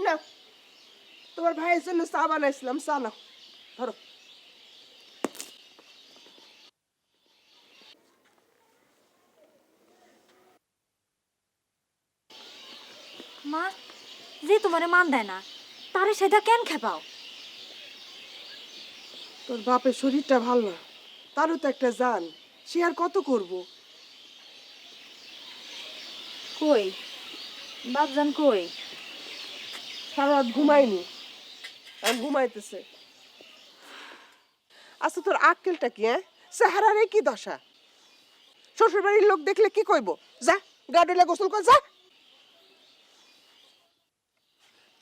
না, তোমার ভাইয়ের জন্য চা বানাইছিলাম, চা নাও, ধরো। মা, যে তোমারে মান দেয় না তারে সেটা কেন খেপাও? তোর বাপের শরীরটা ভালো না, তারও তো একটা জান, সে আর কত করবো? কই বাপজান কই? সারা রাত ঘুমাইনি, আর ঘুমাইতেছে। আচ্ছা তোর আক্কেলটা কি? চেহারারে কি দশা? শ্বশুর বাড়ির লোক দেখলে কি কইব? যা গাডলে গোসল কর, যা।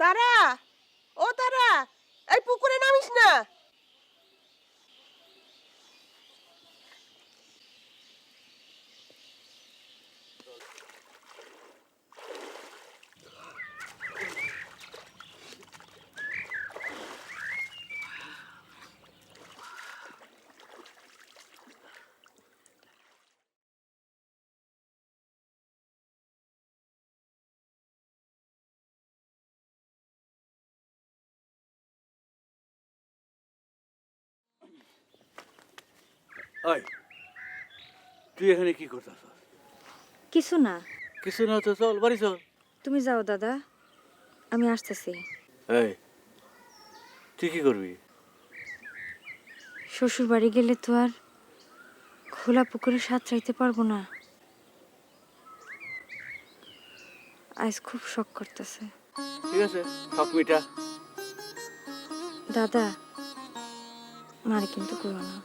তারা, ও তারা, এই পুকুরে নামিস না। ওই তুই এখানে কি করতেছ? কিছু না। কিছু না তো চল বাড়ি চল। তুমি যাও দাদা, আমি আসতেছি। এই তুই কি করবি? শ্বশুর বাড়ি গেলে তো আর খোলা পুকুরে সাঁতরাইতে পারবো না। আজ খুব শখ করতেছে। ঠিক আছে, শখ মিটা। দাদা, মারে কিন্তু করো না।